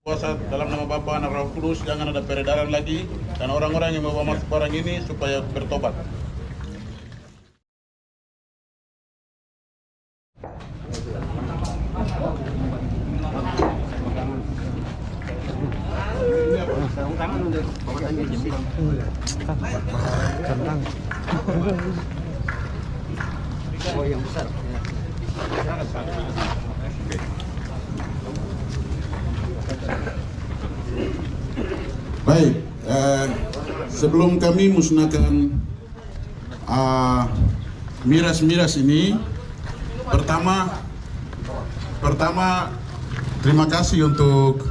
Puasa dalam nama Bapa, Anak, Roh Kudus, jangan ada peredaran lagi, dan orang-orang yang membawa masuk barang ini supaya bertobat. Oh, yang besar. Baik, sebelum kami musnahkan miras-miras ini, pertama terima kasih untuk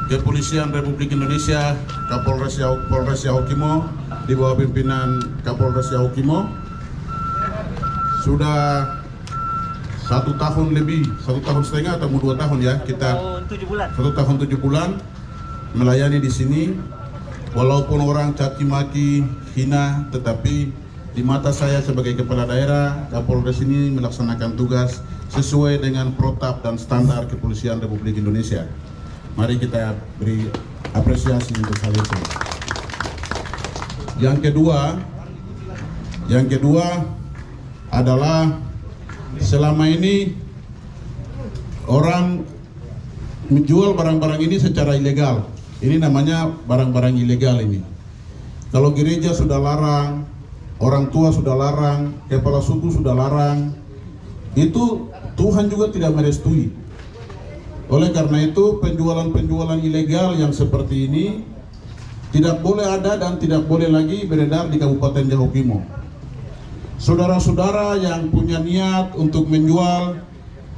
Kepolisian Republik Indonesia, Polres Yahukimo di bawah pimpinan Kapolres Yahukimo. Sudah 1 tahun lebih, 1 tahun setengah atau 2 tahun ya kita. 1 tahun 7 bulan melayani di sini. Walaupun orang caci maki, hina, tetapi di mata saya sebagai kepala daerah, Kapolres ini melaksanakan tugas sesuai dengan protap dan standar Kepolisian Republik Indonesia. Mari kita beri apresiasi untuk hal itu. Yang kedua adalah selama ini orang menjual barang-barang ini secara ilegal. Ini namanya barang-barang ilegal ini. Kalau gereja sudah larang, orang tua sudah larang, kepala suku sudah larang, itu Tuhan juga tidak merestui. Oleh karena itu penjualan-penjualan ilegal yang seperti ini tidak boleh ada dan tidak boleh lagi beredar di Kabupaten Yahukimo. Saudara-saudara yang punya niat untuk menjual,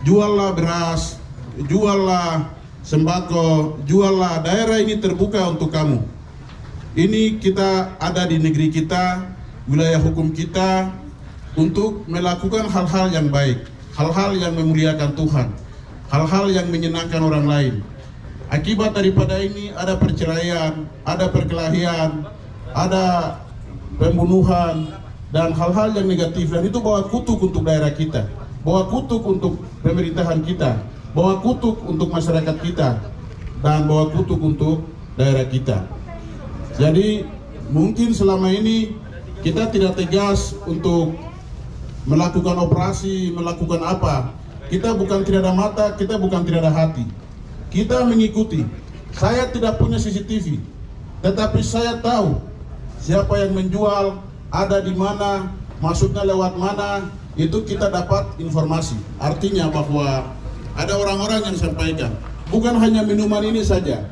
juallah beras, juallah sembako, juallah, daerah ini terbuka untuk kamu. Ini kita ada di negeri kita, wilayah hukum kita, untuk melakukan hal-hal yang baik, hal-hal yang memuliakan Tuhan, hal-hal yang menyenangkan orang lain. Akibat daripada ini ada perceraian, ada perkelahian, ada pembunuhan, dan hal-hal yang negatif, dan itu bawa kutuk untuk daerah kita, bawa kutuk untuk pemerintahan kita, bawa kutuk untuk masyarakat kita, dan bawa kutuk untuk daerah kita. Jadi mungkin selama ini kita tidak tegas untuk melakukan operasi, melakukan apa. Kita bukan tidak ada mata, kita bukan tidak ada hati. Kita mengikuti. Saya tidak punya CCTV, tetapi saya tahu siapa yang menjual, ada di mana, masuknya lewat mana, itu kita dapat informasi. Artinya bahwa ada orang-orang yang sampaikan, bukan hanya minuman ini saja.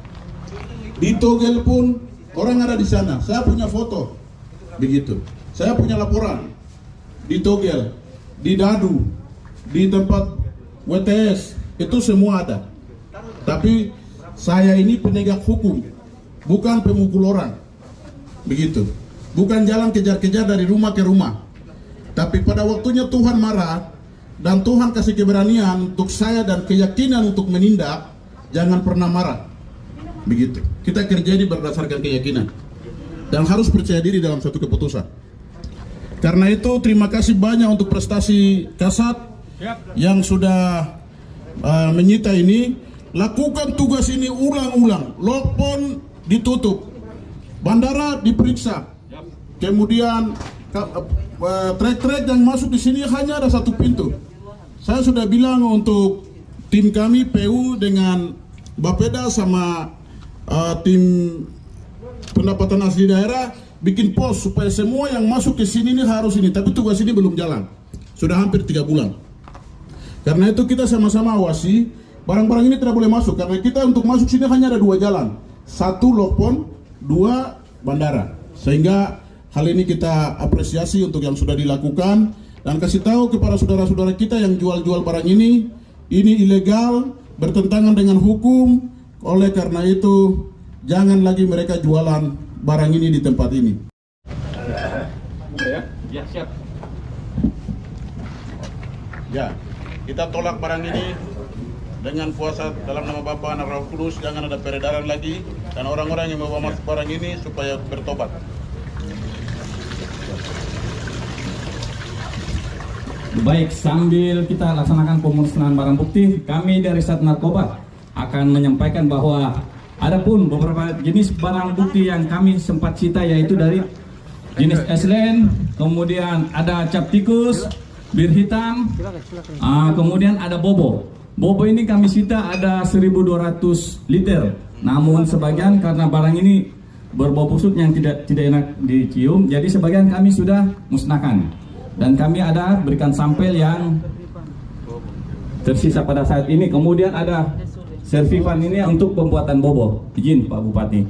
Di Togel pun orang ada di sana. Saya punya foto, begitu. Saya punya laporan di Togel, di Dadu, di tempat WTS, itu semua ada. Tapi saya ini penegak hukum, bukan pemukul orang, begitu. Bukan jalan kejar-kejar dari rumah ke rumah. Tapi pada waktunya Tuhan marah dan Tuhan kasih keberanian untuk saya dan keyakinan untuk menindak, jangan pernah marah. Begitu. Kita kerja ini berdasarkan keyakinan dan harus percaya diri dalam suatu keputusan. Karena itu terima kasih banyak untuk prestasi Kasat yang sudah menyita ini. Lakukan tugas ini ulang-ulang. Lokpon ditutup, bandara diperiksa. Kemudian trek-trek yang masuk di sini hanya ada 1 pintu. Saya sudah bilang untuk tim kami PU dengan Bapeda sama tim pendapatan asli daerah bikin pos supaya semua yang masuk ke sini ini harus ini. Tapi tugas ini belum jalan. Sudah hampir 3 bulan. Karena itu kita sama-sama awasi barang-barang ini tidak boleh masuk. Karena kita untuk masuk sini hanya ada 2 jalan. 1 Lokpon, 2 bandara. Sehingga hal ini kita apresiasi untuk yang sudah dilakukan dan kasih tahu kepada saudara-saudara kita yang jual-jual barang ini ilegal, bertentangan dengan hukum. Oleh karena itu, jangan lagi mereka jualan barang ini di tempat ini. Ya, siap. Ya, kita tolak barang ini dengan puasa dalam nama Bapa, Anak, Roh Kudus, jangan ada peredaran lagi, dan orang-orang yang membawa masuk barang ini supaya bertobat. Baik, sambil kita laksanakan pemusnahan barang bukti, kami dari Sat Narkoba akan menyampaikan bahwa adapun beberapa jenis barang bukti yang kami sempat sita, yaitu dari jenis eslen, kemudian ada cap tikus, bir hitam, kemudian ada bobo. Bobo ini kami sita ada 1.200 liter. Namun sebagian karena barang ini berbau busuk yang tidak enak dicium, jadi sebagian kami sudah musnahkan. Dan kami ada berikan sampel yang tersisa pada saat ini. Kemudian ada servivan ini untuk pembuatan bobo. Izin Pak Bupati.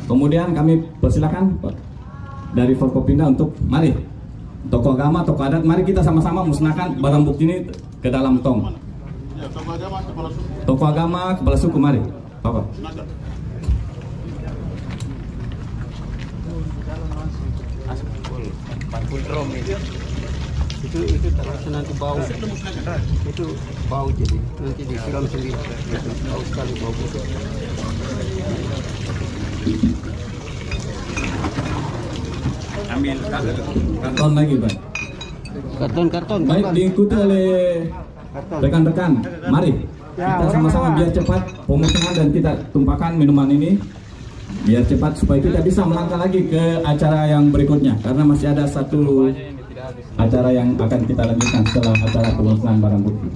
Kemudian kami persilakan dari Forkopimda untuk mari tokoh agama, tokoh adat, mari kita sama-sama musnahkan barang bukti ini ke dalam tong. Tokoh agama, kepala suku, mari Bapak. Itu terasa nanti bau, itu bau, jadi nanti disiram sendiri, bau sekali, bau busuk. Ambil karton lagi, Pak. Karton. Baik, diikuti oleh rekan-rekan. Mari kita sama-sama biar cepat pemusnahan dan kita tumpahkan minuman ini biar cepat supaya kita bisa melangkah lagi ke acara yang berikutnya, karena masih ada satu acara yang akan kita lanjutkan setelah acara pemusnahan barang bukti.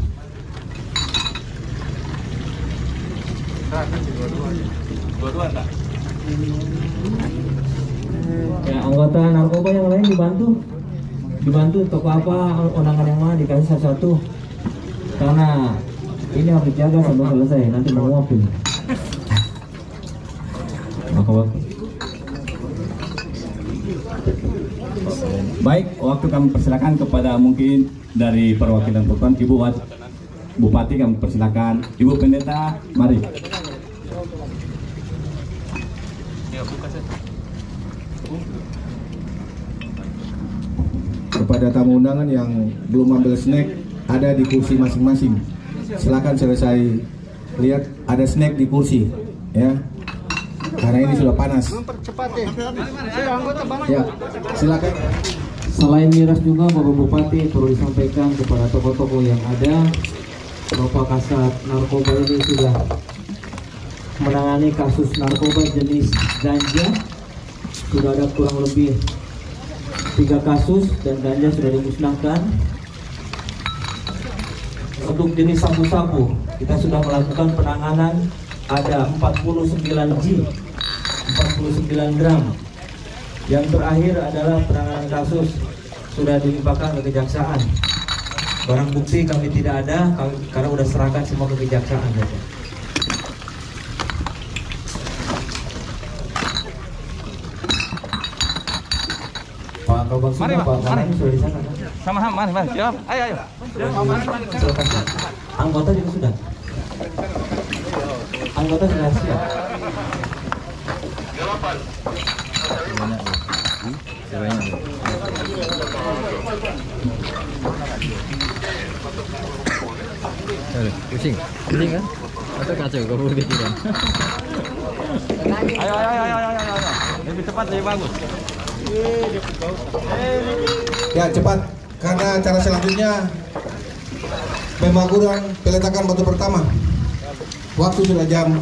Ya, anggota narkoba yang lain dibantu toko apa, undangan yang mana dikasih satu-satu, karena ini harus dijaga sampai selesai, nanti menguapin. Baik, waktu kami persilakan kepada mungkin dari perwakilan Purban, Ibu Bupati kami persilakan, Ibu Pendeta, mari. Kepada tamu undangan yang belum ambil snack, ada di kursi masing-masing. Silakan selesai lihat, ada snack di kursi, ya. Karena ini sudah panas. Ya, silakan. Selain miras juga Bapak Bupati perlu disampaikan kepada tokoh-tokoh yang ada, Bapak Kasat Narkoba ini sudah menangani kasus narkoba jenis ganja. Sudah ada kurang lebih 3 kasus dan ganja sudah dimusnahkan. Untuk jenis sabu-sabu kita sudah melakukan penanganan, ada 49 G, 49 gram. Yang terakhir adalah penanganan kasus sudah dilimpahkan ke kejaksaan. Barang bukti kami tidak ada karena sudah serahkan semua ke kejaksaan. Pak Kabak Suma, Pak Kabak sudah di sana kan? Sama-sama, mari, siap. Ayo. Silakan. Anggota juga sudah. Anggota sudah siap. Pusing kan? Atau kacau kamu pikiran? Ayo. Lebih cepat, lebih bagus. Ya, cepat. Karena acara selanjutnya pemaguran peletakan batu pertama. Waktu sudah jam